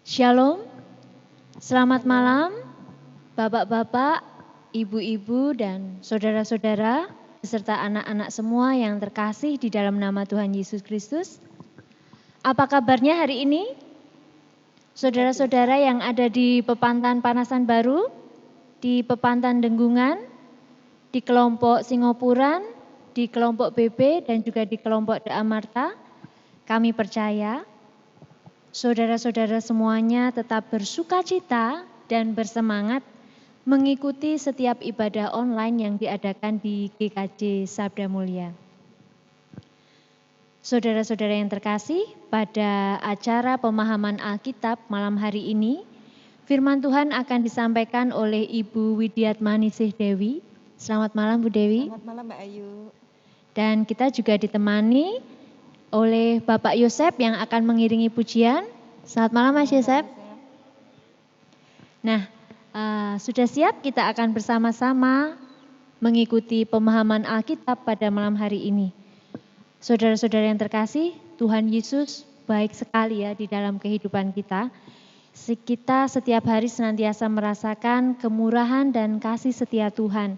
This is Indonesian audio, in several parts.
Shalom, selamat malam Bapak-bapak, Ibu-ibu dan saudara-saudara beserta anak-anak semua yang terkasih di dalam nama Tuhan Yesus Kristus. Apa kabarnya hari ini? Saudara-saudara yang ada di Pepantan Panasan Baru, di Pepantan Denggungan, di kelompok Singopuran, di kelompok BB dan juga di kelompok Da Amarta, kami percaya saudara-saudara semuanya tetap bersukacita dan bersemangat mengikuti setiap ibadah online yang diadakan di GKJ Sabda Mulia. Saudara-saudara yang terkasih, pada acara pemahaman Alkitab malam hari ini, firman Tuhan akan disampaikan oleh Ibu Widiatmanisih Dewi. Selamat malam Bu Dewi. Selamat malam Mbak Ayu. Dan kita juga ditemani oleh Bapak Yosep yang akan mengiringi pujian. Selamat malam Mas Yosep. Nah, sudah siap kita akan bersama-sama mengikuti pemahaman Alkitab pada malam hari ini. Saudara-saudara yang terkasih, Tuhan Yesus baik sekali ya di dalam kehidupan kita. Kita setiap hari senantiasa merasakan kemurahan dan kasih setia Tuhan.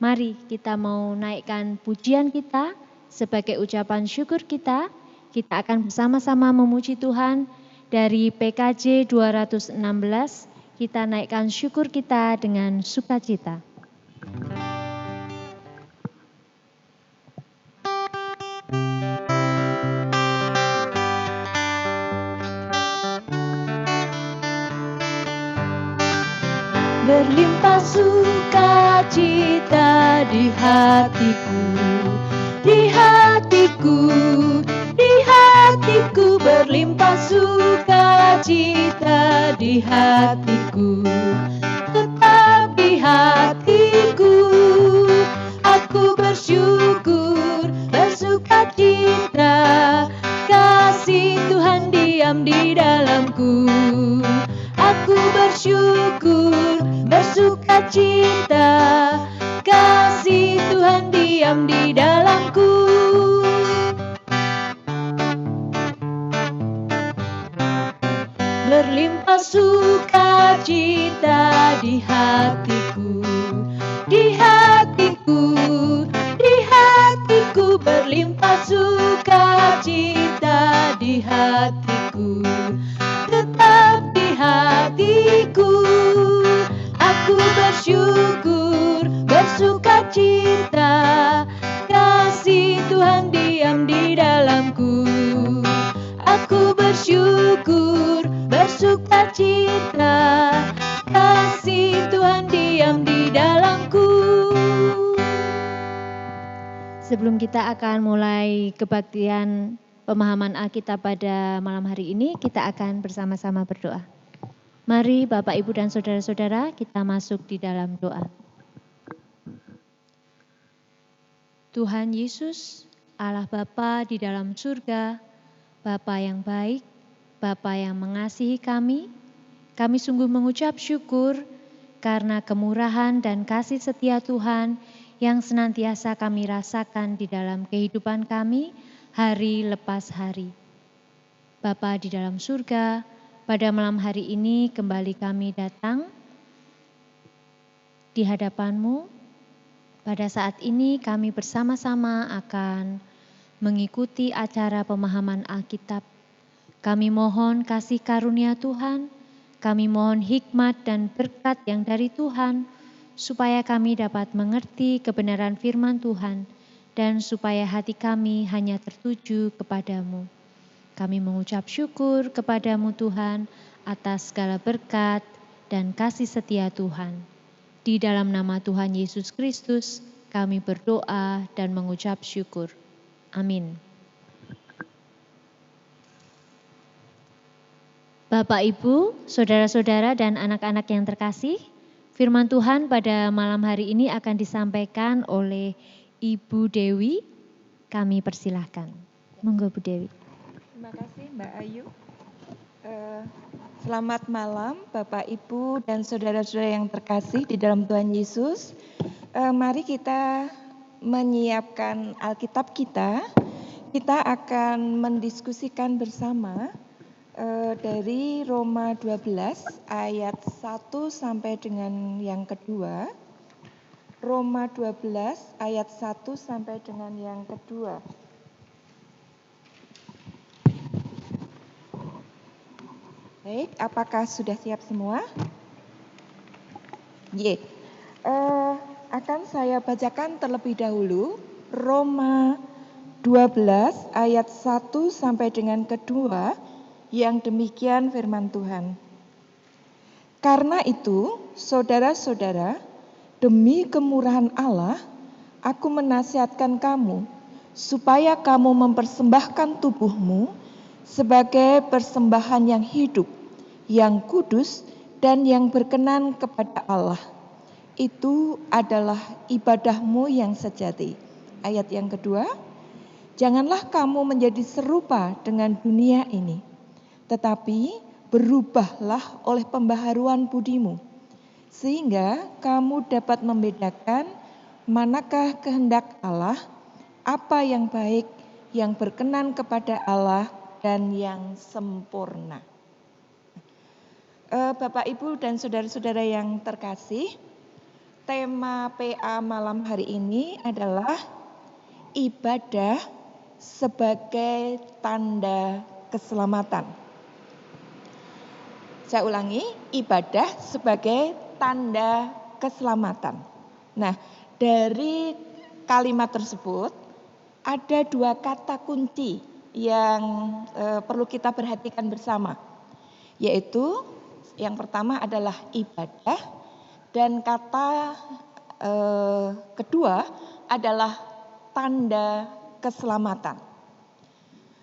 Mari kita mau naikkan pujian kita sebagai ucapan syukur kita. Kita akan bersama-sama memuji Tuhan dari PKJ 216. Kita naikkan syukur kita dengan sukacita. Berlimpah sukacita di hatiku, di hatiku, di hatiku, berlimpah sukacita di hatiku, tetap di hatiku, aku bersyukur, bersukacita, kasih Tuhan diam di dalamku, aku bersyukur, bersukacita, kasih Tuhan diam di dalamku. Berlimpah sukacita di hatiku, di hatiku, di hatiku, berlimpah sukacita di hatiku, tetap di hatiku, aku bersyukur, bersukacita, kasih Tuhan diam di dalamku, aku bersyukur, bersukacita, kasih Tuhan diam di dalamku. Sebelum kita akan mulai kebaktian pemahaman Alkitab pada malam hari ini, kita akan bersama-sama berdoa. Mari Bapak, Ibu, dan Saudara-saudara kita masuk di dalam doa. Tuhan Yesus, Allah Bapa di dalam surga, Bapa yang baik, Bapa yang mengasihi kami sungguh mengucap syukur karena kemurahan dan kasih setia Tuhan yang senantiasa kami rasakan di dalam kehidupan kami hari lepas hari. Bapa di dalam surga, pada malam hari ini kembali kami datang di hadapan-Mu. Pada saat ini kami bersama-sama akan mengikuti acara pemahaman Alkitab. Kami mohon kasih karunia Tuhan, kami mohon hikmat dan berkat yang dari Tuhan, supaya kami dapat mengerti kebenaran firman Tuhan, dan supaya hati kami hanya tertuju kepadamu. Kami mengucap syukur kepadamu Tuhan, atas segala berkat dan kasih setia Tuhan. Di dalam nama Tuhan Yesus Kristus, kami berdoa dan mengucap syukur. Amin. Bapak, Ibu, saudara-saudara dan anak-anak yang terkasih, firman Tuhan pada malam hari ini akan disampaikan oleh Ibu Dewi. Kami persilahkan. Monggo Bu Dewi. Terima kasih Mbak Ayu. Selamat malam Bapak, Ibu, dan saudara-saudara yang terkasih di dalam Tuhan Yesus. Mari kita menyiapkan Alkitab kita. Kita akan mendiskusikan bersama dari Roma 12 ayat 1 sampai dengan yang kedua. Roma 12 ayat 1 sampai dengan yang kedua. Baik, apakah sudah siap semua? Akan saya bacakan terlebih dahulu Roma 12 ayat 1 sampai dengan kedua yang demikian firman Tuhan. Karena itu, saudara-saudara, demi kemurahan Allah, aku menasihatkan kamu supaya kamu mempersembahkan tubuhmu sebagai persembahan yang hidup, yang kudus, dan yang berkenan kepada Allah. Itu adalah ibadahmu yang sejati. Ayat yang kedua, janganlah kamu menjadi serupa dengan dunia ini, tetapi berubahlah oleh pembaharuan budimu, sehingga kamu dapat membedakan manakah kehendak Allah, apa yang baik, yang berkenan kepada Allah, dan yang sempurna. Bapak, Ibu, dan saudara-saudara yang terkasih, tema PA malam hari ini adalah ibadah sebagai tanda keselamatan. Saya ulangi, ibadah sebagai tanda keselamatan. Nah, dari kalimat tersebut ada dua kata kunci yang perlu kita perhatikan bersama, yaitu yang pertama adalah ibadah, dan kata kedua adalah tanda keselamatan.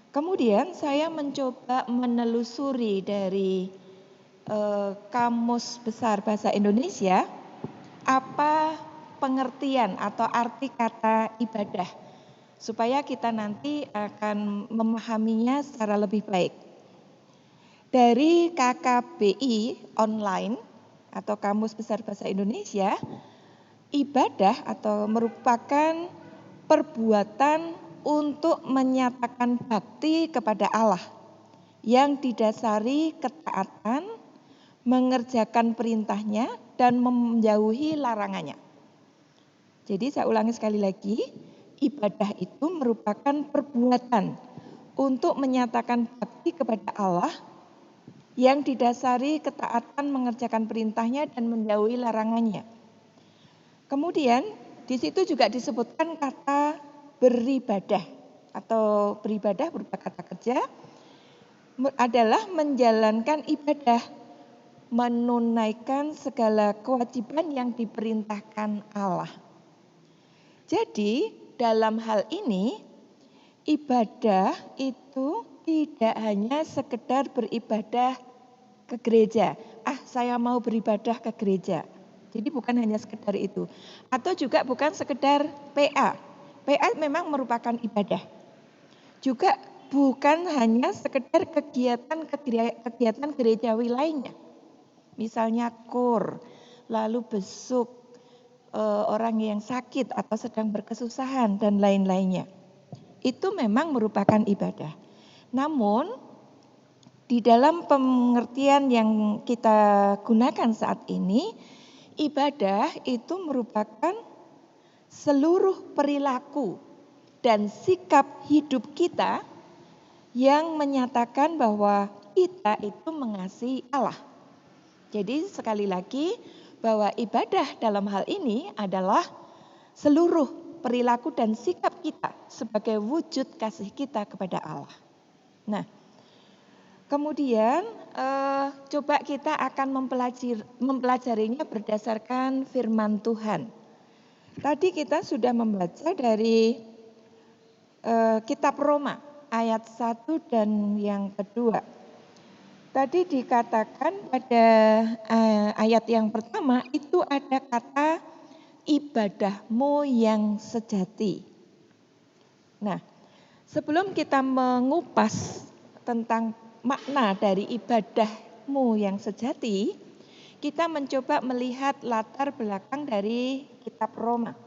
Kemudian saya mencoba menelusuri dari Kamus Besar Bahasa Indonesia apa pengertian atau arti kata ibadah, supaya kita nanti akan memahaminya secara lebih baik. Dari KKBI online atau Kamus Besar Bahasa Indonesia, ibadah atau merupakan perbuatan untuk menyatakan bakti kepada Allah yang didasari ketaatan, mengerjakan perintahnya, dan menjauhi larangannya. Jadi saya ulangi sekali lagi, ibadah itu merupakan perbuatan untuk menyatakan bakti kepada Allah yang didasari ketaatan, mengerjakan perintahnya, dan menjauhi larangannya. Kemudian di situ juga disebutkan kata beribadah, atau beribadah berupa kata kerja adalah menjalankan ibadah, menunaikan segala kewajiban yang diperintahkan Allah. Jadi dalam hal ini ibadah itu tidak hanya sekedar beribadah ke gereja. Saya mau beribadah ke gereja. Jadi bukan hanya sekedar itu. Atau juga bukan sekedar PA. PA memang merupakan ibadah. Juga bukan hanya sekedar kegiatan gerejawi lainnya. Misalnya kur, lalu besuk orang yang sakit atau sedang berkesusahan dan lain-lainnya. Itu memang merupakan ibadah. Namun di dalam pengertian yang kita gunakan saat ini, ibadah itu merupakan seluruh perilaku dan sikap hidup kita yang menyatakan bahwa kita itu mengasihi Allah. Jadi sekali lagi bahwa ibadah dalam hal ini adalah seluruh perilaku dan sikap kita sebagai wujud kasih kita kepada Allah. Nah, kemudian coba kita akan mempelajarinya berdasarkan firman Tuhan. Tadi kita sudah membaca dari kitab Roma ayat 1 dan yang kedua. Tadi dikatakan pada ayat yang pertama itu ada kata ibadahmu yang sejati. Nah, sebelum kita mengupas tentang makna dari ibadahmu yang sejati, kita mencoba melihat latar belakang dari kitab Roma.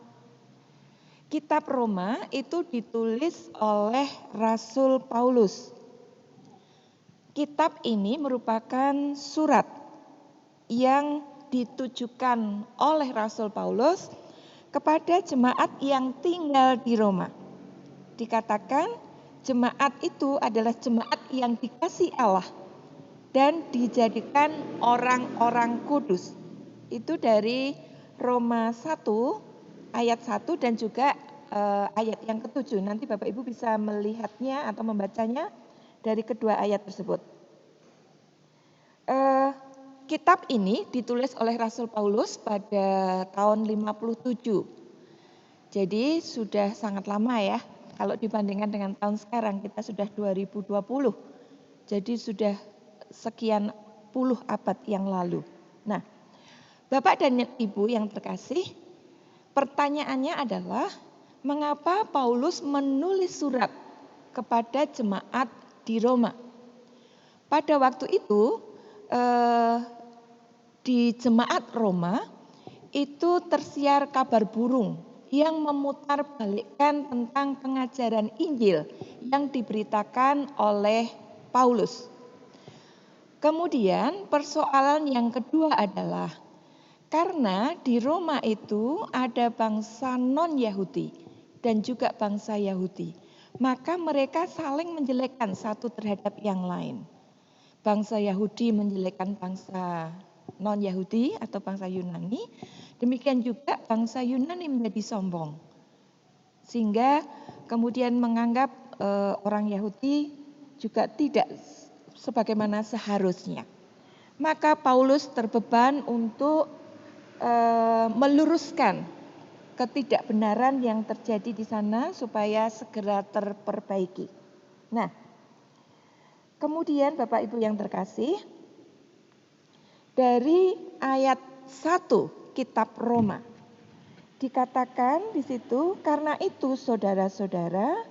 Kitab Roma itu ditulis oleh Rasul Paulus. kitab ini merupakan surat yang ditujukan oleh Rasul Paulus kepada jemaat yang tinggal di Roma. Dikatakan jemaat itu adalah jemaat yang dikasihi Allah dan dijadikan orang-orang kudus. Itu dari Roma 1 ayat 1 dan juga ayat yang ke-7. Nanti Bapak Ibu bisa melihatnya atau membacanya dari kedua ayat tersebut. Kitab ini ditulis oleh Rasul Paulus pada tahun 57. Jadi sudah sangat lama ya. Kalau dibandingkan dengan tahun sekarang kita sudah 2020. Jadi sudah sekian puluh abad yang lalu. Nah, Bapak dan Ibu yang terkasih, pertanyaannya adalah mengapa Paulus menulis surat kepada jemaat di Roma? Pada waktu itu di jemaat Roma itu tersiar kabar burung yang memutarbalikkan tentang pengajaran Injil yang diberitakan oleh Paulus. Kemudian persoalan yang kedua adalah karena di Roma itu ada bangsa non-Yahudi dan juga bangsa Yahudi, maka mereka saling menjelekkan satu terhadap yang lain. Bangsa Yahudi menjelekkan bangsa non-Yahudi atau bangsa Yunani, demikian juga bangsa Yunani menjadi sombong. Sehingga kemudian menganggap orang Yahudi juga tidak sebagaimana seharusnya. Maka Paulus terbeban untuk meluruskan ketidakbenaran yang terjadi di sana supaya segera terperbaiki. Nah, kemudian Bapak Ibu yang terkasih, dari ayat 1 kitab Roma dikatakan di situ, karena itu saudara-saudara,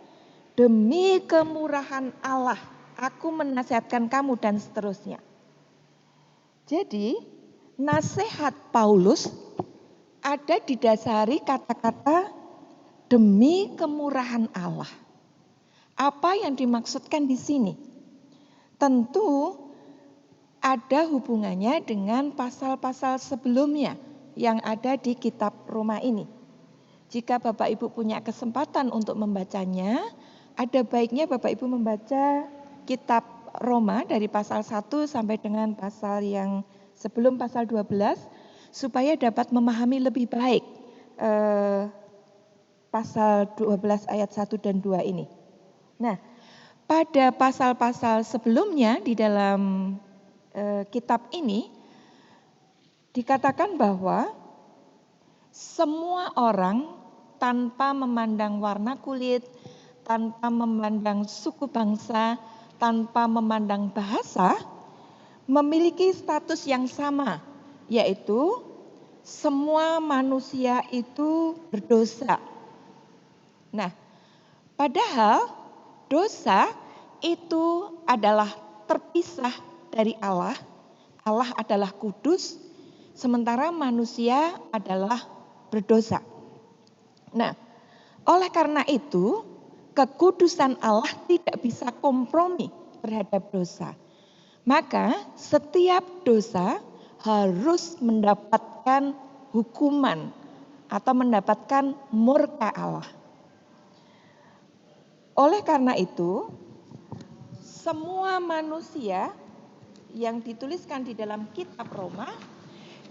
demi kemurahan Allah aku menasihatkan kamu, dan seterusnya. Jadi nasihat Paulus ada didasari kata-kata demi kemurahan Allah. Apa yang dimaksudkan di sini? Tentu ada hubungannya dengan pasal-pasal sebelumnya yang ada di kitab Roma ini. Jika Bapak Ibu punya kesempatan untuk membacanya, ada baiknya Bapak Ibu membaca kitab Roma dari pasal 1 sampai dengan pasal yang sebelum pasal 12 supaya dapat memahami lebih baik pasal 12 ayat 1 dan 2 ini. Nah, pada pasal-pasal sebelumnya di dalam kitab ini dikatakan bahwa semua orang tanpa memandang warna kulit, tanpa memandang suku bangsa, tanpa memandang bahasa, memiliki status yang sama, yaitu semua manusia itu berdosa. Nah, padahal dosa itu adalah terpisah dari Allah. Allah adalah kudus, sementara manusia adalah berdosa. Nah, oleh karena itu, kekudusan Allah tidak bisa kompromi terhadap dosa. Maka setiap dosa harus mendapatkan hukuman atau mendapatkan murka Allah. Oleh karena itu, semua manusia yang dituliskan di dalam kitab Roma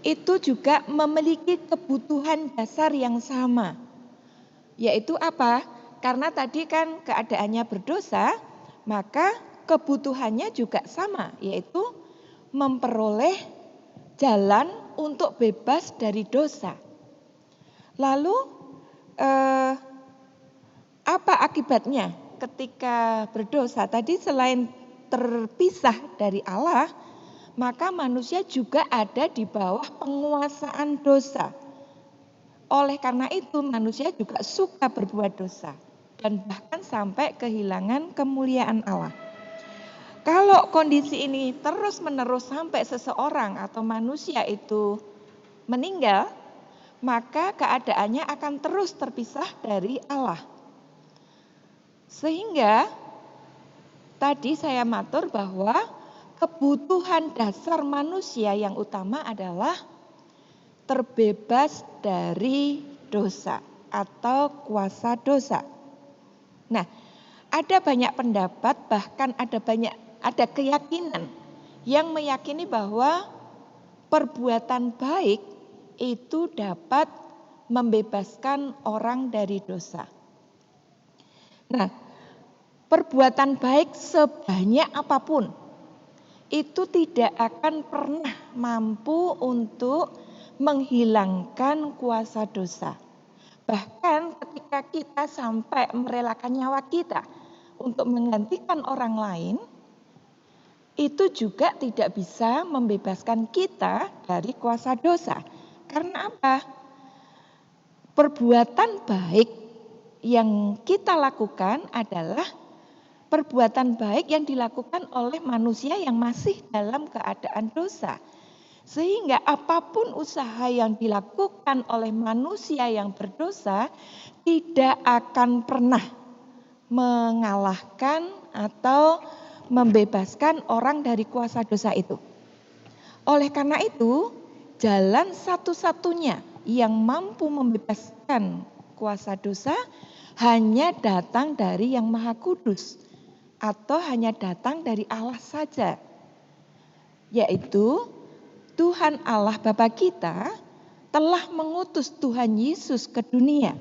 itu juga memiliki kebutuhan dasar yang sama. Yaitu apa? Karena tadi kan keadaannya berdosa, maka kebutuhannya juga sama, yaitu memperoleh jalan untuk bebas dari dosa. Lalu apa akibatnya ketika berdosa? Tadi selain terpisah dari Allah, maka manusia juga ada di bawah penguasaan dosa. Oleh karena itu manusia juga suka berbuat dosa dan bahkan sampai kehilangan kemuliaan Allah. Kalau kondisi ini terus-menerus sampai seseorang atau manusia itu meninggal, maka keadaannya akan terus terpisah dari Allah. Sehingga tadi saya matur bahwa kebutuhan dasar manusia yang utama adalah terbebas dari dosa atau kuasa dosa. Nah, ada banyak pendapat, bahkan ada keyakinan yang meyakini bahwa perbuatan baik itu dapat membebaskan orang dari dosa. Nah, perbuatan baik sebanyak apapun itu tidak akan pernah mampu untuk menghilangkan kuasa dosa. Bahkan ketika kita sampai merelakan nyawa kita untuk menggantikan orang lain, itu juga tidak bisa membebaskan kita dari kuasa dosa. Karena apa? Perbuatan baik yang kita lakukan adalah perbuatan baik yang dilakukan oleh manusia yang masih dalam keadaan dosa. Sehingga apapun usaha yang dilakukan oleh manusia yang berdosa tidak akan pernah mengalahkan atau membebaskan orang dari kuasa dosa itu. Oleh karena itu, jalan satu-satunya yang mampu membebaskan kuasa dosa hanya datang dari Yang Maha Kudus atau hanya datang dari Allah saja, yaitu Tuhan Allah Bapa kita telah mengutus Tuhan Yesus ke dunia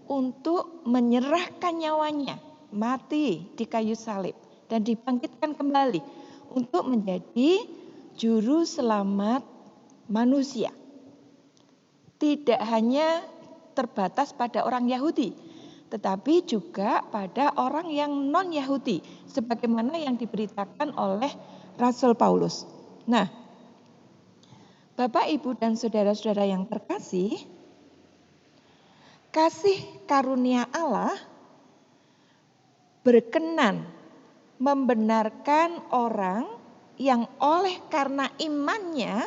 untuk menyerahkan nyawanya, mati di kayu salib dan dibangkitkan kembali untuk menjadi juru selamat manusia. Tidak hanya terbatas pada orang Yahudi, tetapi juga pada orang yang non-Yahudi, sebagaimana yang diberitakan oleh Rasul Paulus. Nah, Bapak, Ibu, dan saudara-saudara yang terkasih, kasih karunia Allah berkenan membenarkan orang yang oleh karena imannya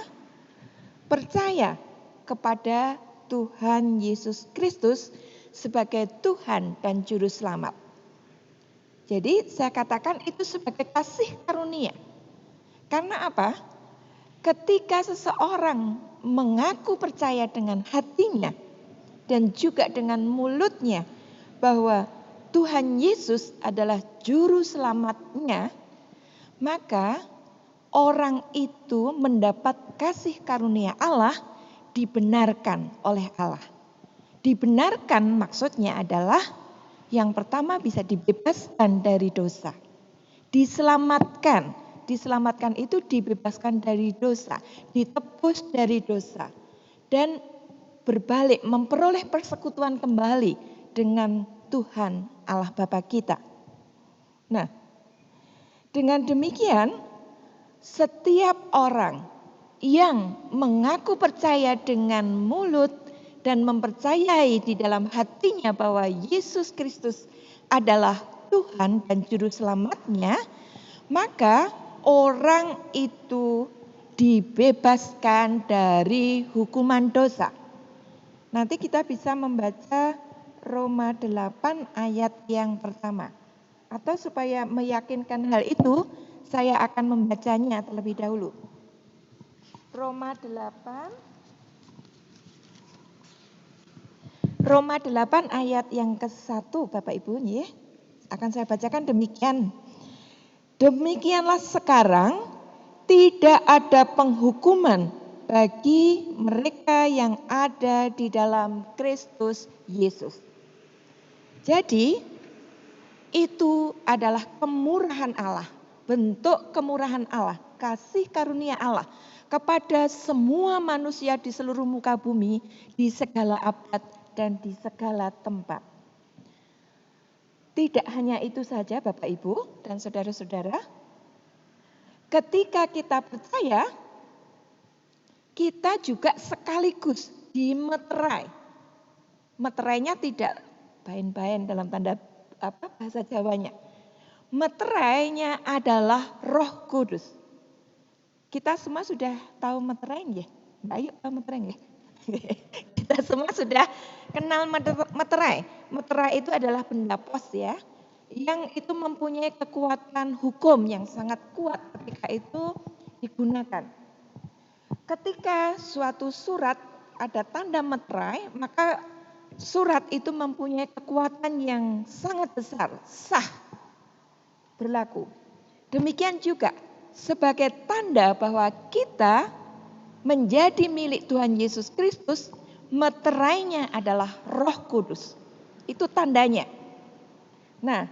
percaya kepada Tuhan Yesus Kristus sebagai Tuhan dan Juru Selamat. Jadi saya katakan itu sebagai kasih karunia. Karena apa? Ketika seseorang mengaku percaya dengan hatinya dan juga dengan mulutnya bahwa Tuhan Yesus adalah Juru Selamatnya, maka orang itu mendapat kasih karunia Allah, dibenarkan oleh Allah. Dibenarkan maksudnya adalah yang pertama bisa dibebaskan dari dosa. Diselamatkan. Diselamatkan itu dibebaskan dari dosa, ditebus dari dosa. Dan berbalik memperoleh persekutuan kembali dengan Tuhan Allah Bapa kita. Nah, dengan demikian setiap orang yang mengaku percaya dengan mulut dan mempercayai di dalam hatinya bahwa Yesus Kristus adalah Tuhan dan Juru Selamatnya, maka orang itu dibebaskan dari hukuman dosa. Nanti kita bisa membaca Roma 8 ayat yang pertama. Atau supaya meyakinkan hal itu, saya akan membacanya terlebih dahulu. Roma 8 ayat yang ke-1 Bapak Ibu, ya. Akan saya bacakan demikian. Demikianlah sekarang tidak ada penghukuman bagi mereka yang ada di dalam Kristus Yesus. Jadi itu adalah kemurahan Allah, bentuk kemurahan Allah, kasih karunia Allah kepada semua manusia di seluruh muka bumi, di segala abad dan di segala tempat. Tidak hanya itu saja Bapak Ibu dan saudara-saudara, ketika kita percaya, kita juga sekaligus dimeterai. Meterainya tidak bain-bain dalam tanda bahasa Jawanya. Meterainya adalah Roh Kudus. Kita semua sudah tahu meterai ya? Mbak Ayu tahu meterai ya? Kita semua sudah kenal meterai. Meterai itu adalah benda pos ya, yang itu mempunyai kekuatan hukum yang sangat kuat ketika itu digunakan. Ketika suatu surat ada tanda meterai, maka surat itu mempunyai kekuatan yang sangat besar, sah, berlaku. Demikian juga sebagai tanda bahwa kita menjadi milik Tuhan Yesus Kristus, meterainya adalah Roh Kudus. Itu tandanya. Nah,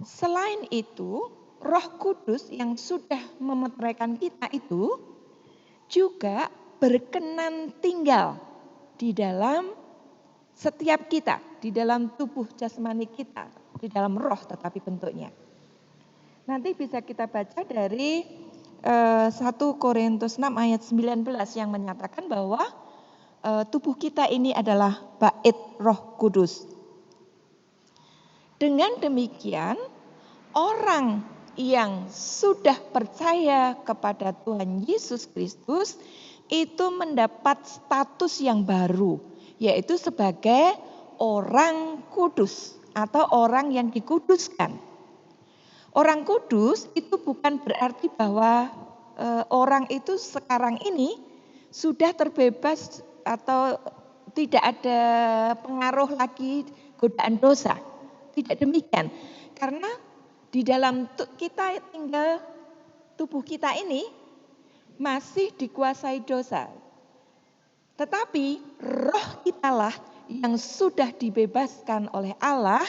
selain itu, Roh Kudus yang sudah memeteraikan kita itu juga berkenan tinggal di dalam setiap kita, di dalam tubuh jasmani kita, di dalam roh tetapi bentuknya. Nanti bisa kita baca dari 1 Korintus 6 ayat 19 yang menyatakan bahwa tubuh kita ini adalah bait Roh Kudus. Dengan demikian, orang yang sudah percaya kepada Tuhan Yesus Kristus itu mendapat status yang baru, yaitu sebagai orang kudus atau orang yang dikuduskan. Orang kudus itu bukan berarti bahwa orang itu sekarang ini sudah terbebas atau tidak ada pengaruh lagi godaan dosa. Tidak demikian. Karena di dalam kita tinggal tubuh kita ini masih dikuasai dosa. Tetapi roh kitalah yang sudah dibebaskan oleh Allah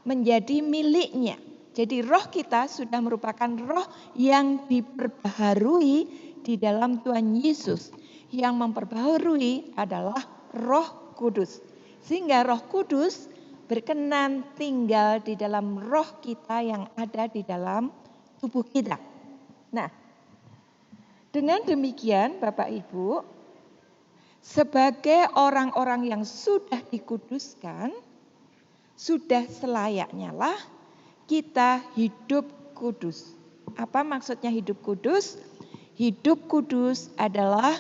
menjadi miliknya. Jadi roh kita sudah merupakan roh yang diperbaharui di dalam Tuhan Yesus. Yang memperbaharui adalah Roh Kudus. Sehingga Roh Kudus berkenan tinggal di dalam roh kita yang ada di dalam tubuh kita. Nah, dengan demikian Bapak Ibu, sebagai orang-orang yang sudah dikuduskan, sudah selayaknya lah kita hidup kudus. Apa maksudnya hidup kudus? Hidup kudus adalah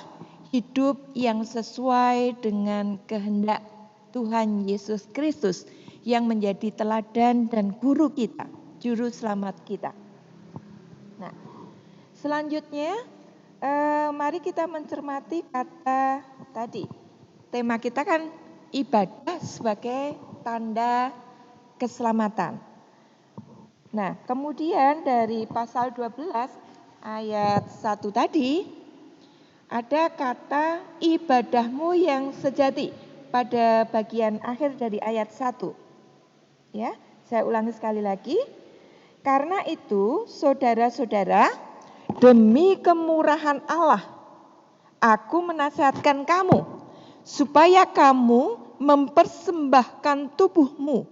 hidup yang sesuai dengan kehendak Tuhan Yesus Kristus yang menjadi teladan dan guru kita, juru selamat kita. Nah, selanjutnya mari kita mencermati kata tadi. Tema kita kan ibadah sebagai tanda keselamatan. Nah, kemudian dari pasal 12 ayat 1 tadi ada kata ibadahmu yang sejati pada bagian akhir dari ayat 1. Ya, saya ulangi sekali lagi. Karena itu, saudara-saudara, demi kemurahan Allah, aku menasihatkan kamu supaya kamu mempersembahkan tubuhmu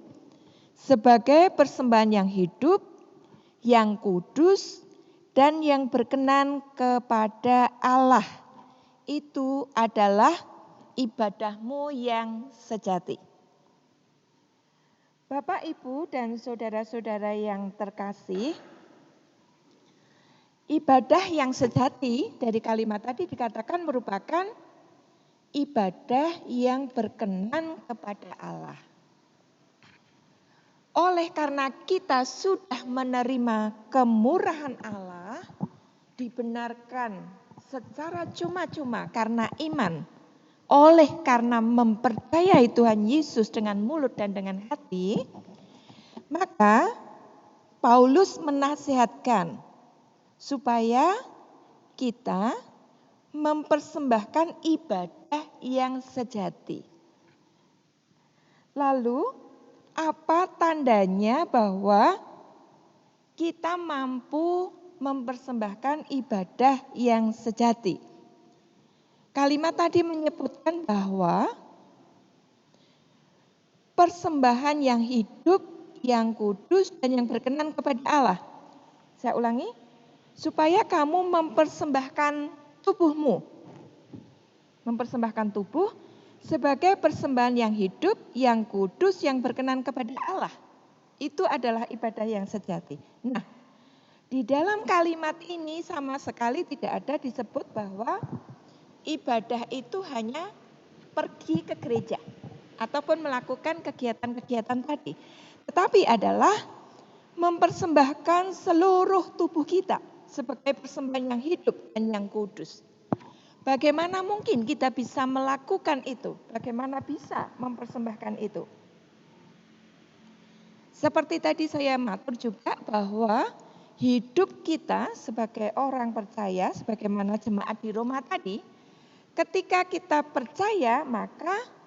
sebagai persembahan yang hidup, yang kudus, dan yang berkenan kepada Allah. Itu adalah ibadahmu yang sejati. Bapak, Ibu, dan saudara-saudara yang terkasih, ibadah yang sejati dari kalimat tadi dikatakan merupakan ibadah yang berkenan kepada Allah. Oleh karena kita sudah menerima kemurahan Allah, dibenarkan secara cuma-cuma karena iman, oleh karena mempercayai Tuhan Yesus dengan mulut dan dengan hati, maka Paulus menasihatkan supaya kita mempersembahkan ibadah yang sejati. Lalu apa tandanya bahwa kita mampu mempersembahkan ibadah yang sejati? Kalimat tadi menyebutkan bahwa persembahan yang hidup, yang kudus, dan yang berkenan kepada Allah. Saya ulangi, supaya kamu mempersembahkan tubuhmu. Mempersembahkan tubuh sebagai persembahan yang hidup, yang kudus, yang berkenan kepada Allah. Itu adalah ibadah yang sejati. Nah, di dalam kalimat ini sama sekali tidak ada disebut bahwa ibadah itu hanya pergi ke gereja ataupun melakukan kegiatan-kegiatan tadi. tetapi adalah mempersembahkan seluruh tubuh kita sebagai persembahan yang hidup dan yang kudus. Bagaimana mungkin kita bisa melakukan itu? Bagaimana bisa mempersembahkan itu? Seperti tadi saya matur juga bahwa hidup kita sebagai orang percaya, sebagaimana jemaat di Roma tadi, ketika kita percaya maka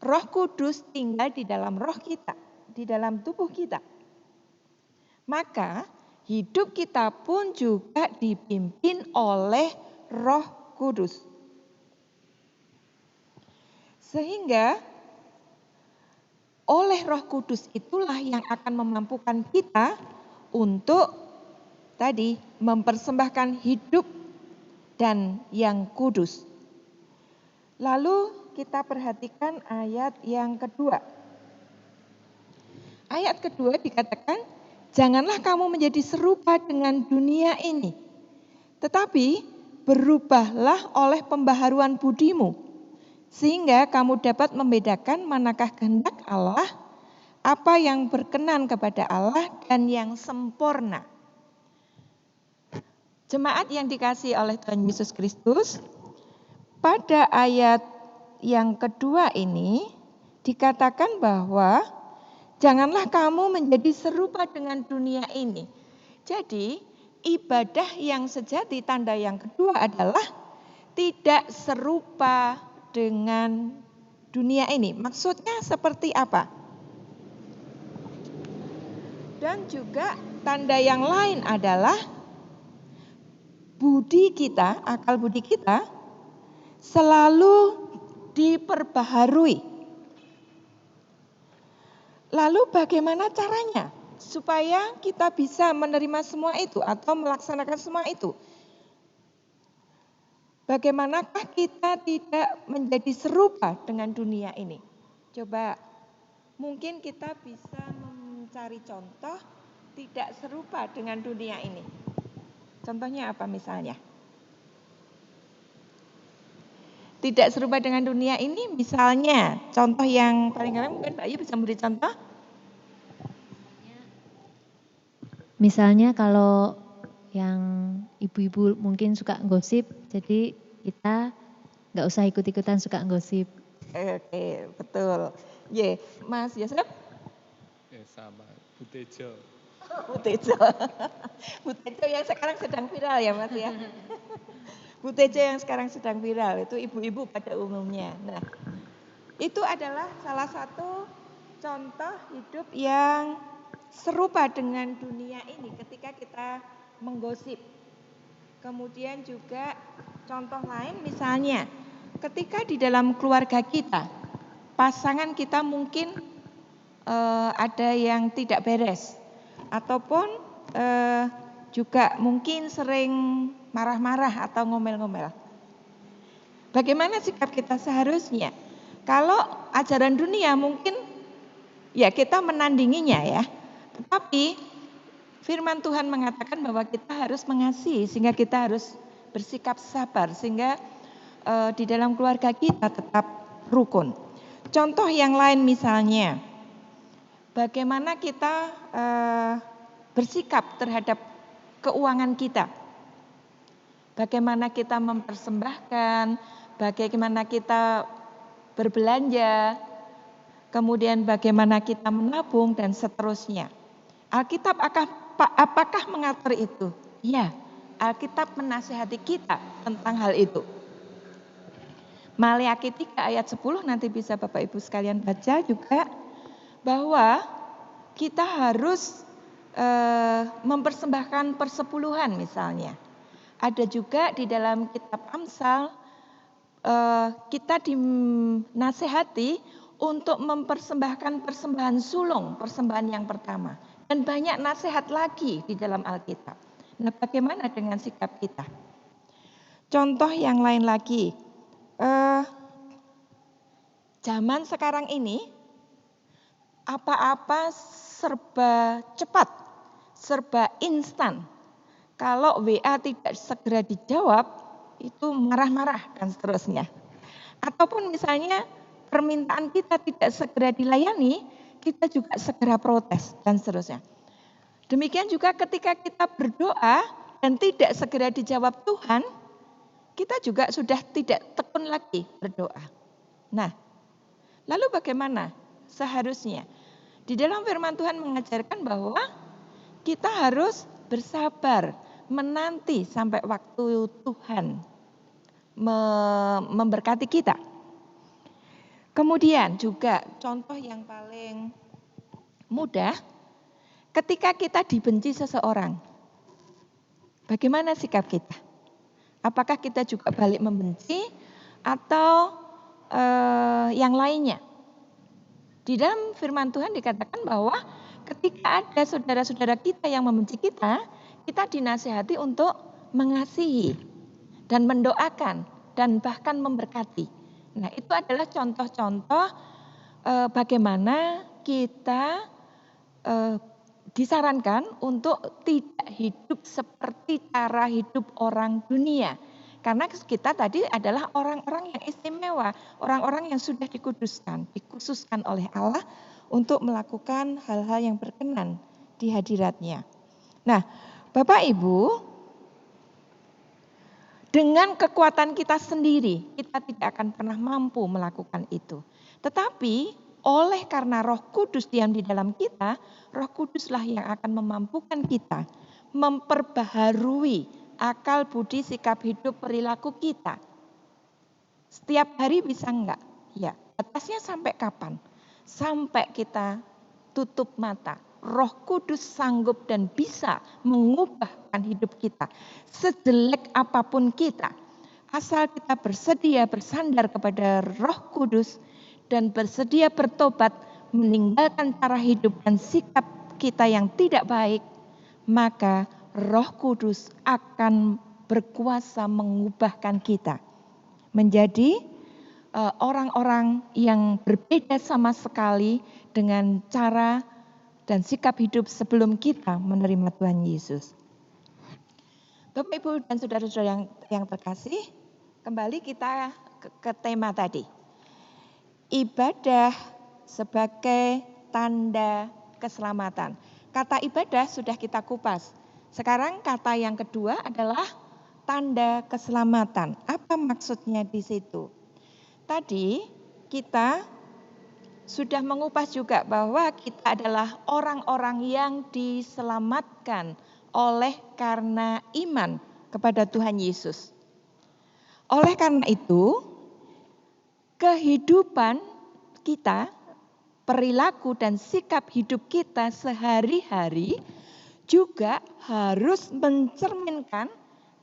Roh Kudus tinggal di dalam roh kita, di dalam tubuh kita. Maka hidup kita pun juga dipimpin oleh Roh Kudus. Sehingga oleh Roh Kudus itulah yang akan memampukan kita untuk tadi mempersembahkan hidup dan yang kudus. Lalu kita perhatikan ayat yang kedua. Ayat kedua dikatakan, janganlah kamu menjadi serupa dengan dunia ini, tetapi berubahlah oleh pembaharuan budimu, sehingga kamu dapat membedakan manakah kehendak Allah, apa yang berkenan kepada Allah dan yang sempurna. Jemaat yang dikasihi oleh Tuhan Yesus Kristus, pada ayat yang kedua ini dikatakan bahwa janganlah kamu menjadi serupa dengan dunia ini. Jadi ibadah yang sejati, tanda yang kedua adalah tidak serupa dengan dunia ini. Maksudnya seperti apa? Dan juga tanda yang lain adalah budi kita, akal budi kita selalu diperbaharui. Lalu bagaimana caranya supaya kita bisa menerima semua itu atau melaksanakan semua itu? Bagaimanakah kita tidak menjadi serupa dengan dunia ini? Coba mungkin kita bisa mencari contoh tidak serupa dengan dunia ini. Contohnya apa misalnya? Tidak serupa dengan dunia ini misalnya, contoh yang paling gampang mungkin Mbak Ayu bisa memberi contoh. Misalnya kalau yang ibu-ibu mungkin suka gosip, jadi kita nggak usah ikut-ikutan suka gosip. Oke, betul. Mas Yosef? Sama, Bu Tejo. Bu Tejo. Bu Tejo yang sekarang sedang viral ya Mas ya. Bu Tejo yang sekarang sedang viral, itu ibu-ibu pada umumnya. Nah, itu adalah salah satu contoh hidup yang serupa dengan dunia ini ketika kita menggosip. Kemudian juga contoh lain misalnya, ketika di dalam keluarga kita, pasangan kita mungkin ada yang tidak beres. Ataupun juga mungkin sering marah-marah atau ngomel-ngomel. Bagaimana sikap kita seharusnya? Kalau ajaran dunia mungkin ya kita menandinginya ya. Tetapi firman Tuhan mengatakan bahwa kita harus mengasihi sehingga kita harus bersikap sabar sehingga di dalam keluarga kita tetap rukun. Contoh yang lain misalnya, bagaimana kita bersikap terhadap keuangan kita. Bagaimana kita mempersembahkan, bagaimana kita berbelanja, kemudian bagaimana kita menabung dan seterusnya. Alkitab apakah mengatur itu? Ya, Alkitab menasihati kita tentang hal itu. Maleakhi 3 ayat 10 nanti bisa Bapak Ibu sekalian baca juga bahwa kita harus mempersembahkan persepuluhan misalnya. Ada juga di dalam kitab Amsal kita dinasihati untuk mempersembahkan persembahan sulung, persembahan yang pertama. Dan banyak nasihat lagi di dalam Alkitab. Nah, bagaimana dengan sikap kita? Contoh yang lain lagi, zaman sekarang ini apa-apa serba cepat, serba instan. Kalau WA tidak segera dijawab, itu marah-marah dan seterusnya. Ataupun misalnya permintaan kita tidak segera dilayani, kita juga segera protes dan seterusnya. Demikian juga ketika kita berdoa dan tidak segera dijawab Tuhan, kita juga sudah tidak tekun lagi berdoa. Nah, lalu bagaimana seharusnya? Di dalam firman Tuhan mengajarkan bahwa kita harus bersabar, menanti sampai waktu Tuhan memberkati kita. Kemudian juga contoh yang paling mudah, ketika kita dibenci seseorang, bagaimana sikap kita? Apakah kita juga balik membenci atau yang lainnya? Di dalam firman Tuhan dikatakan bahwa ketika ada saudara-saudara kita yang membenci kita, kita dinasihati untuk mengasihi dan mendoakan dan bahkan memberkati. Nah, itu adalah contoh-contoh bagaimana kita disarankan untuk tidak hidup seperti cara hidup orang dunia. Karena kita tadi adalah orang-orang yang istimewa, orang-orang yang sudah dikuduskan, dikhususkan oleh Allah untuk melakukan hal-hal yang berkenan di hadirat-Nya. Nah, Bapak Ibu, dengan kekuatan kita sendiri, kita tidak akan pernah mampu melakukan itu. Tetapi oleh karena Roh Kudus diam di dalam kita, Roh Kuduslah yang akan memampukan kita memperbaharui akal, budi, sikap hidup, perilaku kita. Setiap hari bisa enggak? Ya, batasnya sampai kapan? Sampai kita tutup mata. Roh Kudus sanggup dan bisa mengubahkan hidup kita. Sejelek apapun kita. Asal kita bersedia bersandar kepada Roh Kudus dan bersedia bertobat, meninggalkan cara hidup dan sikap kita yang tidak baik, maka Roh Kudus akan berkuasa mengubahkan kita menjadi orang-orang yang berbeda sama sekali dengan cara dan sikap hidup sebelum kita menerima Tuhan Yesus. Bapak, Ibu, dan saudara-saudara yang terkasih, kembali kita ke tema tadi. Ibadah sebagai tanda keselamatan. Kata ibadah sudah kita kupas. Sekarang kata yang kedua adalah tanda keselamatan. Apa maksudnya di situ? Tadi kita sudah mengupas juga bahwa kita adalah orang-orang yang diselamatkan oleh karena iman kepada Tuhan Yesus. Oleh karena itu, kehidupan kita, perilaku dan sikap hidup kita sehari-hari juga harus mencerminkan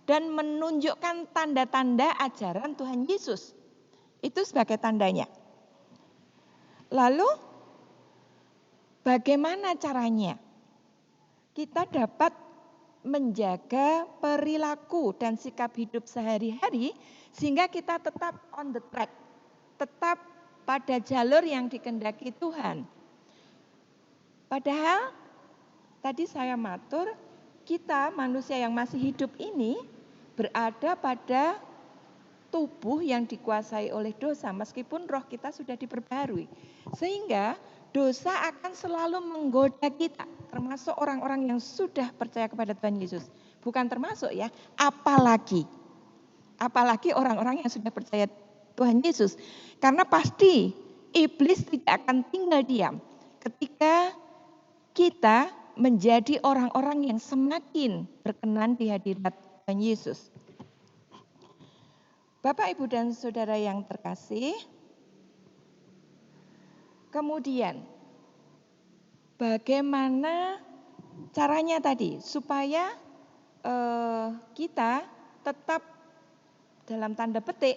dan menunjukkan tanda-tanda ajaran Tuhan Yesus. Itu sebagai tandanya. Lalu bagaimana caranya kita dapat menjaga perilaku dan sikap hidup sehari-hari sehingga kita tetap on the track, tetap pada jalur yang dikehendaki Tuhan. Padahal tadi saya matur, kita manusia yang masih hidup ini berada pada tubuh yang dikuasai oleh dosa meskipun roh kita sudah diperbarui. Sehingga dosa akan selalu menggoda kita, termasuk orang-orang yang sudah percaya kepada Tuhan Yesus. Bukan termasuk ya, apalagi orang-orang yang sudah percaya Tuhan Yesus. Karena pasti iblis tidak akan tinggal diam ketika kita menjadi orang-orang yang semakin berkenan di hadirat Tuhan Yesus. Bapak, Ibu, dan saudara yang terkasih, kemudian bagaimana caranya tadi supaya kita tetap dalam tanda petik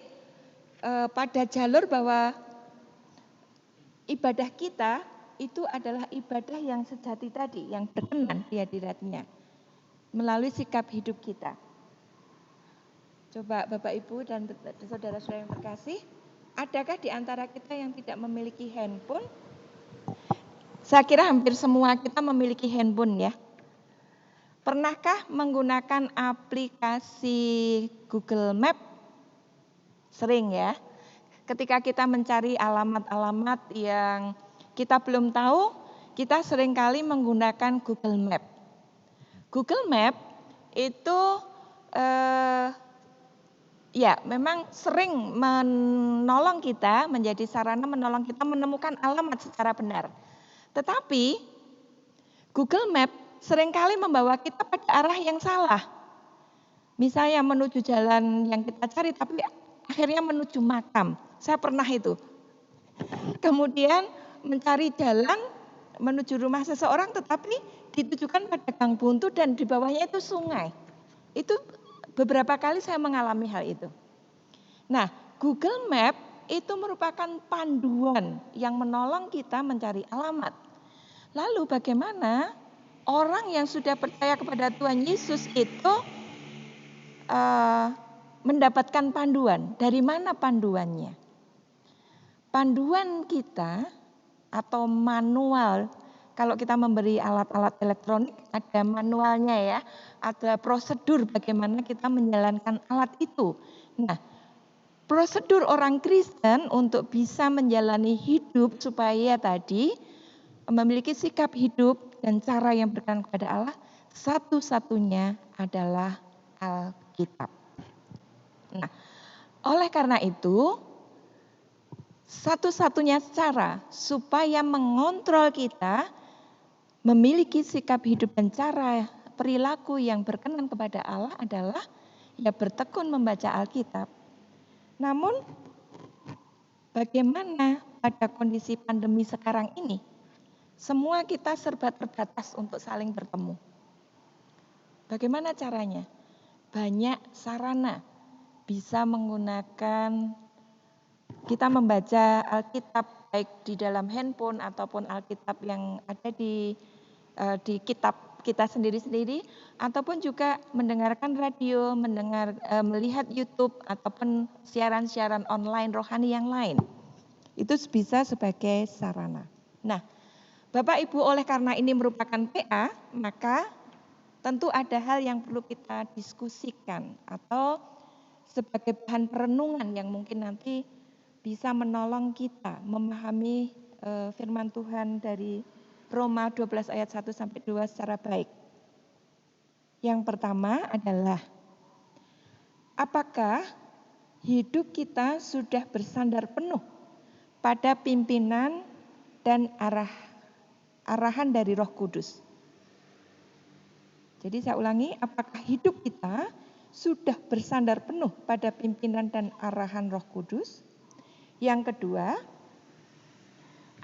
pada jalur bahwa ibadah kita itu adalah ibadah yang sejati tadi, yang berkenan di hadirat-Nya melalui sikap hidup kita. Coba Bapak, Ibu, dan saudara-saudara yang terkasih, adakah di antara kita yang tidak memiliki handphone? Saya kira hampir semua kita memiliki handphone ya. Pernahkah menggunakan aplikasi Google Map? Sering ya. Ketika kita mencari alamat-alamat yang kita belum tahu, kita seringkali menggunakan Google Map. Google Map itu ya memang sering menolong kita, menjadi sarana menolong kita menemukan alamat secara benar. Tetapi Google Map seringkali membawa kita pada arah yang salah. Misalnya menuju jalan yang kita cari tapi akhirnya menuju makam. Saya pernah itu. Kemudian mencari jalan menuju rumah seseorang tetapi ditujukan pada gang buntu dan di bawahnya itu sungai. Itu beberapa kali saya mengalami hal itu. Nah, Google Map itu merupakan panduan yang menolong kita mencari alamat. Lalu bagaimana orang yang sudah percaya kepada Tuhan Yesus itu mendapatkan panduan? Dari mana panduannya? Panduan kita atau manual, kalau kita memberi alat-alat elektronik ada manualnya ya, ada prosedur bagaimana kita menjalankan alat itu. Nah, prosedur orang Kristen untuk bisa menjalani hidup supaya tadi memiliki sikap hidup dan cara yang berkenan kepada Allah, satu-satunya adalah Alkitab. Nah, oleh karena itu, satu-satunya cara supaya mengontrol kita memiliki sikap hidup dan cara perilaku yang berkenan kepada Allah adalah ya bertekun membaca Alkitab. Namun bagaimana pada kondisi pandemi sekarang ini? Semua kita serba terbatas untuk saling bertemu. Bagaimana caranya? Banyak sarana. Bisa menggunakan kita membaca Alkitab baik di dalam handphone ataupun Alkitab yang ada di kitab kita sendiri-sendiri, ataupun juga mendengarkan radio, melihat YouTube ataupun siaran-siaran online rohani yang lain. Itu bisa sebagai sarana. Nah, Bapak Ibu, oleh karena ini merupakan PA, maka tentu ada hal yang perlu kita diskusikan atau sebagai bahan perenungan yang mungkin nanti bisa menolong kita memahami firman Tuhan dari Roma 12 ayat 1 sampai 2 secara baik. Yang pertama adalah apakah hidup kita sudah bersandar penuh pada pimpinan dan arahan dari Roh Kudus? Jadi saya ulangi, apakah hidup kita sudah bersandar penuh pada pimpinan dan arahan Roh Kudus? Yang kedua,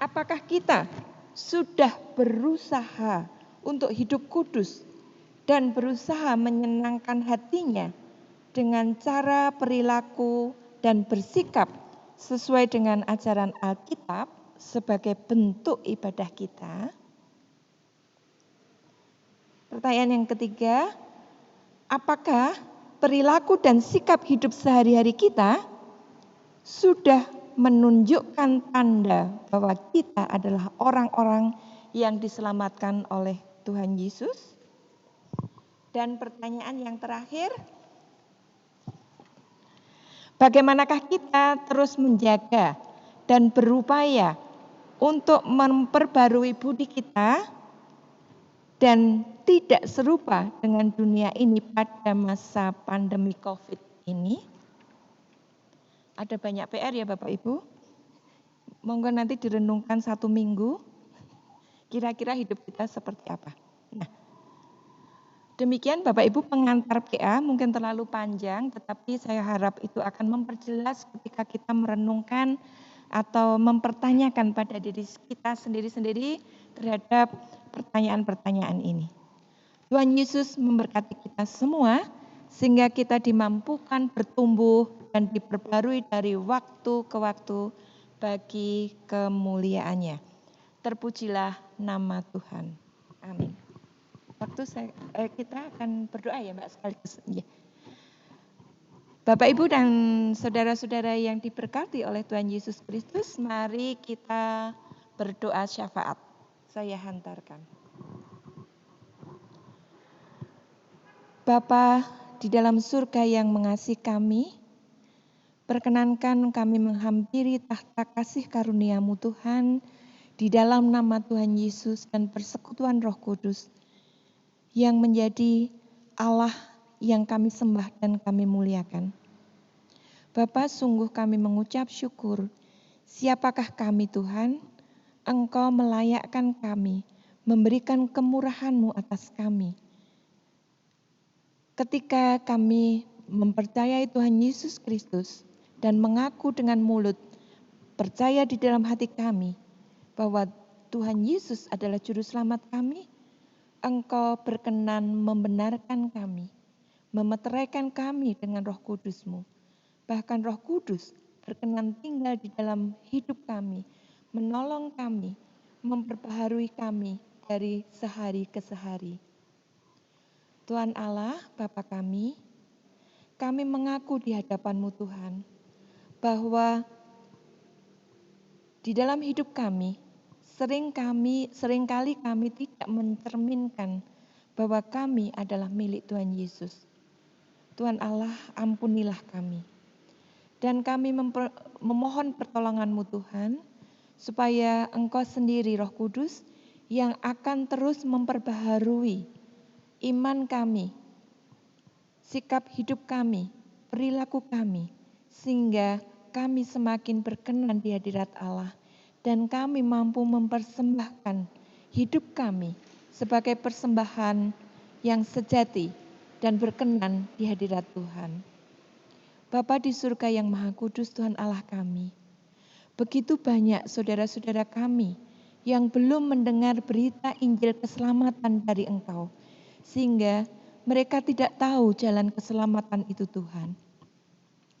apakah kita sudah berusaha untuk hidup kudus dan berusaha menyenangkan hatinya dengan cara perilaku dan bersikap sesuai dengan ajaran Alkitab sebagai bentuk ibadah kita? Pertanyaan yang ketiga, apakah perilaku dan sikap hidup sehari-hari kita sudah menunjukkan tanda bahwa kita adalah orang-orang yang diselamatkan oleh Tuhan Yesus? Dan pertanyaan yang terakhir, bagaimanakah kita terus menjaga dan berupaya untuk memperbarui budi kita dan tidak serupa dengan dunia ini pada masa pandemi COVID ini? Ada banyak PR ya Bapak Ibu. Monggo nanti direnungkan 1 minggu. Kira-kira hidup kita seperti apa. Nah, demikian Bapak Ibu pengantar PA, mungkin terlalu panjang, tetapi saya harap itu akan memperjelas ketika kita merenungkan atau mempertanyakan pada diri kita sendiri-sendiri terhadap pertanyaan-pertanyaan ini. Tuhan Yesus memberkati kita semua sehingga kita dimampukan bertumbuh dan diperbarui dari waktu ke waktu bagi kemuliaannya. Terpujilah nama Tuhan. Amin. Kita akan berdoa ya Mbak sekaligus. Ya. Bapak Ibu dan saudara-saudara yang diberkati oleh Tuhan Yesus Kristus, mari kita berdoa syafaat. Saya hantarkan. Bapa di dalam surga yang mengasihi kami, perkenankan kami menghampiri tahta kasih karunia-Mu Tuhan Di dalam nama Tuhan Yesus dan persekutuan Roh Kudus yang menjadi Allah yang kami sembah dan kami muliakan. Bapa, sungguh kami mengucap syukur. Siapakah kami Tuhan? Engkau melayakkan kami, memberikan kemurahan-Mu atas kami. Ketika kami mempercayai Tuhan Yesus Kristus dan mengaku dengan mulut, percaya di dalam hati kami bahwa Tuhan Yesus adalah juru selamat kami, Engkau berkenan membenarkan kami, memeteraikan kami dengan Roh Kudus-Mu. Bahkan Roh Kudus berkenan tinggal di dalam hidup kami, menolong kami, memperbaharui kami dari sehari ke sehari. Tuhan Allah, Bapa kami mengaku di hadapan-Mu Tuhan, bahwa di dalam hidup kami, seringkali kami tidak mencerminkan bahwa kami adalah milik Tuhan Yesus. Tuhan Allah, ampunilah kami. Dan kami memohon pertolongan-Mu Tuhan, supaya Engkau sendiri Roh Kudus yang akan terus memperbaharui iman kami, sikap hidup kami, perilaku kami, sehingga kami semakin berkenan di hadirat Allah dan kami mampu mempersembahkan hidup kami sebagai persembahan yang sejati dan berkenan di hadirat Tuhan. Bapa di surga yang Maha Kudus, Tuhan Allah kami, begitu banyak saudara-saudara kami yang belum mendengar berita Injil keselamatan dari Engkau, sehingga mereka tidak tahu jalan keselamatan itu Tuhan.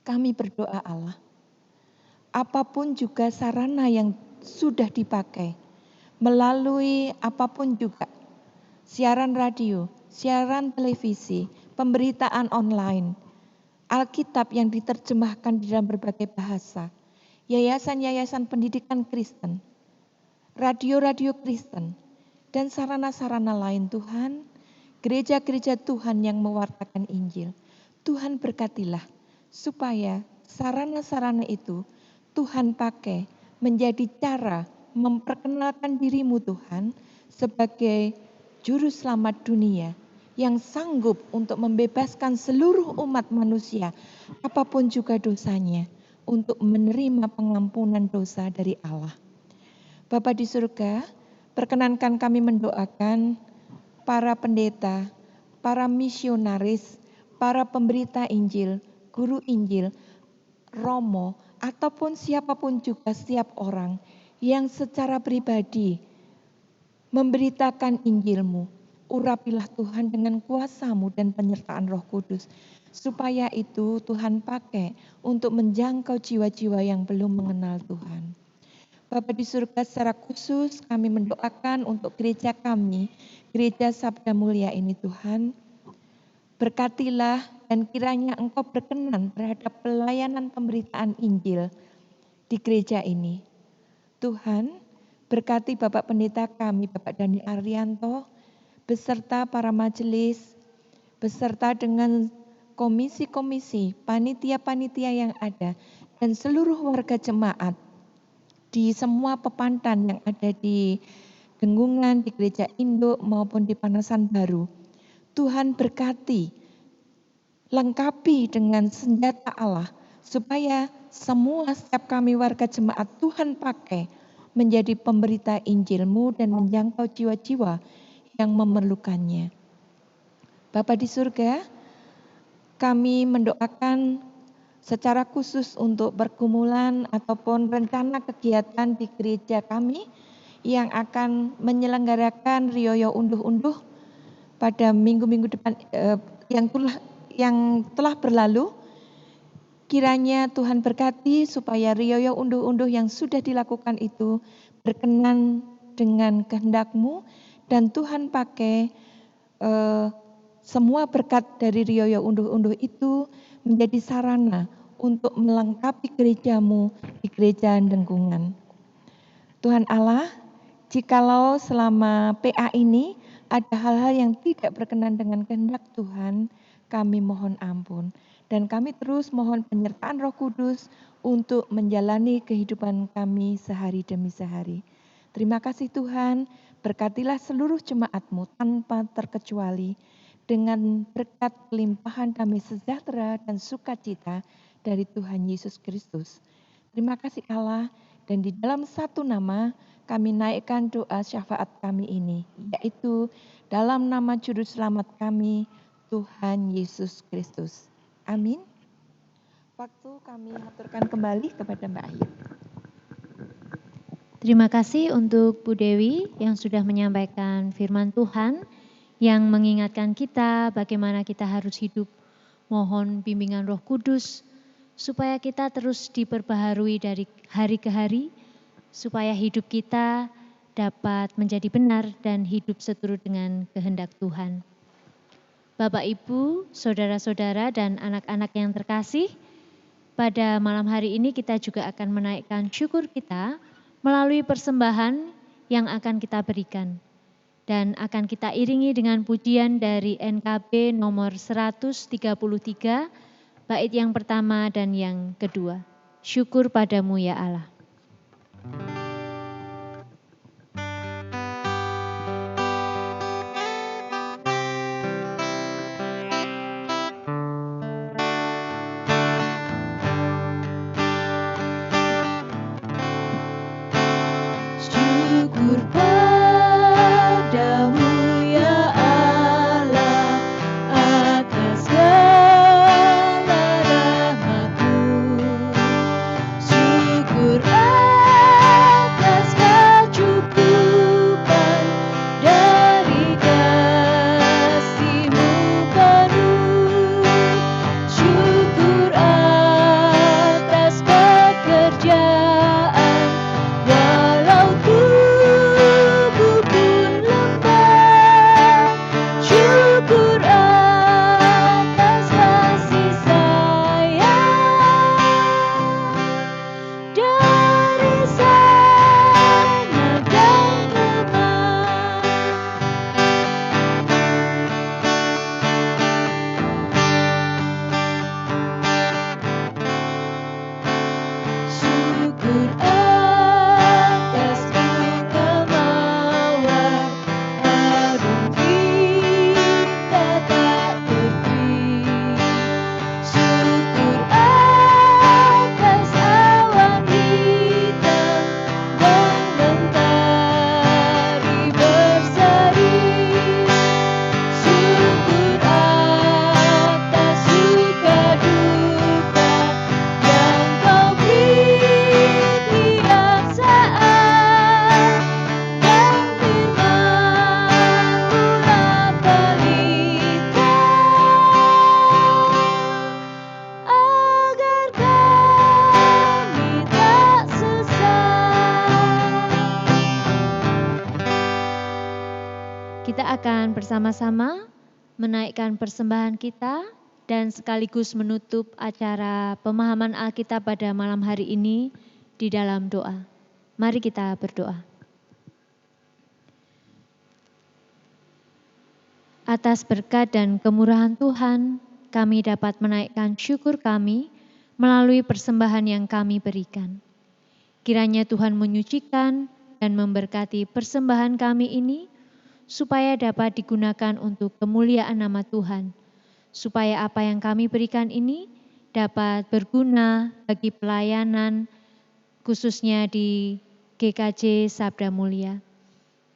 Kami berdoa Allah, apapun juga sarana yang sudah dipakai, melalui apapun juga, siaran radio, siaran televisi, pemberitaan online, Alkitab yang diterjemahkan di dalam berbagai bahasa, yayasan-yayasan pendidikan Kristen, radio-radio Kristen, dan sarana-sarana lain Tuhan, gereja-gereja Tuhan yang mewartakan Injil. Tuhan berkatilah supaya sarana-sarana itu Tuhan pakai menjadi cara memperkenalkan diri-Mu Tuhan sebagai juru selamat dunia yang sanggup untuk membebaskan seluruh umat manusia, apapun juga dosanya, untuk menerima pengampunan dosa dari Allah. Bapa di surga, perkenankan kami mendoakan para pendeta, para misionaris, para pemberita Injil, guru Injil, romo, ataupun siapapun juga setiap orang yang secara pribadi memberitakan Injil-Mu. Urapilah Tuhan dengan kuasa-Mu dan penyertaan Roh Kudus, supaya itu Tuhan pakai untuk menjangkau jiwa-jiwa yang belum mengenal Tuhan. Bapa di surga, secara khusus kami mendoakan untuk gereja kami, Gereja Sabda Mulia ini Tuhan. Berkatilah dan kiranya Engkau berkenan terhadap pelayanan pemberitaan Injil di gereja ini. Tuhan, berkati Bapak Pendeta kami, Bapak Dhani Arianto, beserta para majelis, beserta dengan komisi-komisi, panitia-panitia yang ada, dan seluruh warga jemaat di semua pepantan yang ada di Genggungan, di Gereja Induk maupun di Panasan Baru. Tuhan berkati, lengkapi dengan senjata Allah, supaya semua setiap kami warga jemaat Tuhan pakai menjadi pemberita Injil-Mu dan menjangkau jiwa-jiwa yang memerlukannya. Bapa di surga, kami mendoakan secara khusus untuk pergumulan ataupun rencana kegiatan di gereja kami yang akan menyelenggarakan Rioyo Unduh-Unduh pada minggu-minggu depan yang telah berlalu. Kiranya Tuhan berkati supaya Rioyo Unduh-Unduh yang sudah dilakukan itu berkenan dengan kehendak-Mu, dan Tuhan pakai semua berkat dari Rioyo Unduh-Unduh itu menjadi sarana untuk melengkapi gereja-Mu di Gereja Genggungan. Tuhan Allah, jikalau selama PA ini ada hal-hal yang tidak berkenan dengan kehendak Tuhan, kami mohon ampun. Dan kami terus mohon penyertaan Roh Kudus untuk menjalani kehidupan kami sehari demi sehari. Terima kasih Tuhan, berkatilah seluruh jemaat-Mu tanpa terkecuali dengan berkat limpahan damai sejahtera dan sukacita dari Tuhan Yesus Kristus. Terima kasih Allah, dan di dalam satu nama kami naikkan doa syafaat kami ini, yaitu dalam nama Juru Selamat kami, Tuhan Yesus Kristus. Amin. Waktu kami aturkan kembali kepada Mbak Ayu. Terima kasih untuk Bu Dewi yang sudah menyampaikan firman Tuhan, yang mengingatkan kita bagaimana kita harus hidup. Mohon bimbingan Roh Kudus, supaya kita terus diperbaharui dari hari ke hari, supaya hidup kita dapat menjadi benar dan hidup seturut dengan kehendak Tuhan. Bapak, Ibu, saudara-saudara, dan anak-anak yang terkasih, pada malam hari ini kita juga akan menaikkan syukur kita melalui persembahan yang akan kita berikan. Dan akan kita iringi dengan pujian dari NKB nomor 133, bait yang pertama dan yang kedua. Syukur padamu ya Allah. Syukur padamu ya Allah, atas segala rahmat-Mu. Syukur atas kecukupan dari kasih-Mu penuh. Syukur atas pekerjaan walau tubuh pun lemah. Syukur atas kasih sayang dari sangat dan lemah. Syukur atas kemauan harum kita tak terti. Syukur atas awan hitam mentari berseri. Syukur atas suka duka yang Kau beri tiap saat, dan firman-Mu lah pelita agar kami tak sesat. Kita akan bersama-sama menaikkan persembahan kita dan sekaligus menutup acara pemahaman Alkitab pada malam hari ini di dalam doa. Mari kita berdoa. Atas berkat dan kemurahan Tuhan, kami dapat menaikkan syukur kami melalui persembahan yang kami berikan. Kiranya Tuhan menyucikan dan memberkati persembahan kami ini, supaya dapat digunakan untuk kemuliaan nama Tuhan, supaya apa yang kami berikan ini dapat berguna bagi pelayanan, khususnya di GKJ Sabda Mulia.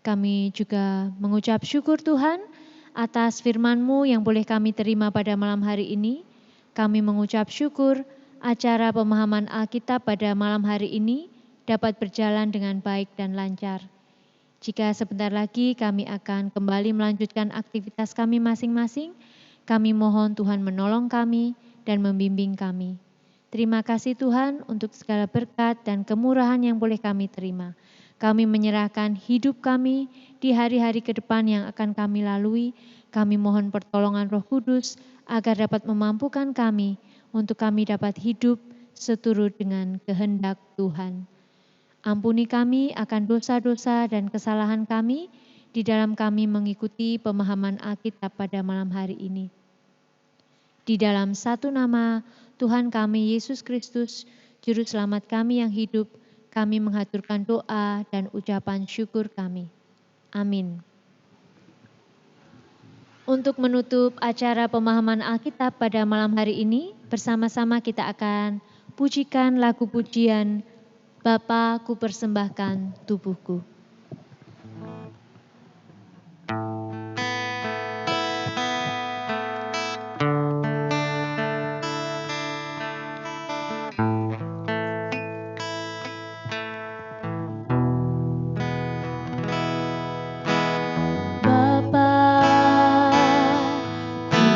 Kami juga mengucap syukur Tuhan atas firman-Mu yang boleh kami terima pada malam hari ini. Kami mengucap syukur acara pemahaman Alkitab pada malam hari ini dapat berjalan dengan baik dan lancar. Jika sebentar lagi kami akan kembali melanjutkan aktivitas kami masing-masing, kami mohon Tuhan menolong kami dan membimbing kami. Terima kasih Tuhan untuk segala berkat dan kemurahan yang boleh kami terima. Kami menyerahkan hidup kami di hari-hari ke depan yang akan kami lalui. Kami mohon pertolongan Roh Kudus agar dapat memampukan kami untuk kami dapat hidup seturut dengan kehendak Tuhan. Ampuni kami akan dosa-dosa dan kesalahan kami di dalam kami mengikuti pemahaman Alkitab pada malam hari ini. Di dalam satu nama Tuhan kami Yesus Kristus, Juru Selamat kami yang hidup, kami menghaturkan doa dan ucapan syukur kami. Amin. Untuk menutup acara pemahaman Alkitab pada malam hari ini, bersama-sama kita akan pujikan lagu pujian Bapa ku persembahkan tubuhku.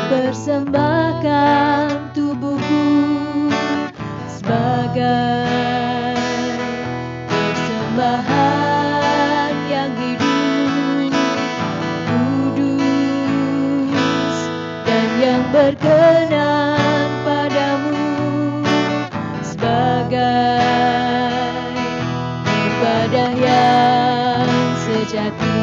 Persembahkan tubuhku sebagai persembahan yang hidup, kudus dan yang berkenan padamu, sebagai ibadah yang sejati.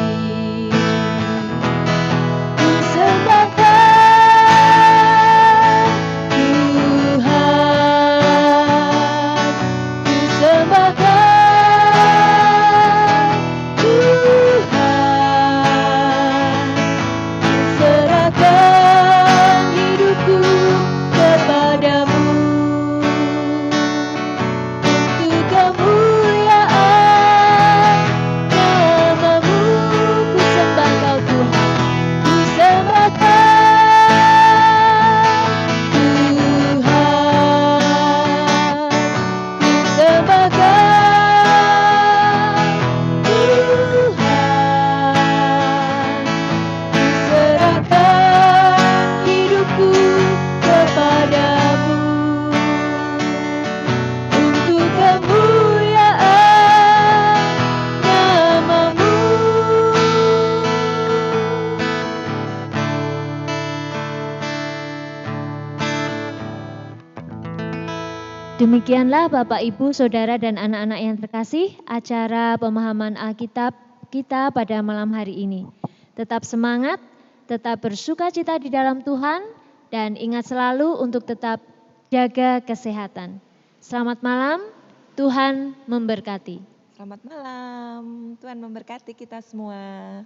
Demikianlah Bapak, Ibu, Saudara, dan anak-anak yang terkasih, acara pemahaman Alkitab kita pada malam hari ini. Tetap semangat, tetap bersukacita di dalam Tuhan, dan ingat selalu untuk tetap jaga kesehatan. Selamat malam, Tuhan memberkati. Selamat malam, Tuhan memberkati kita semua.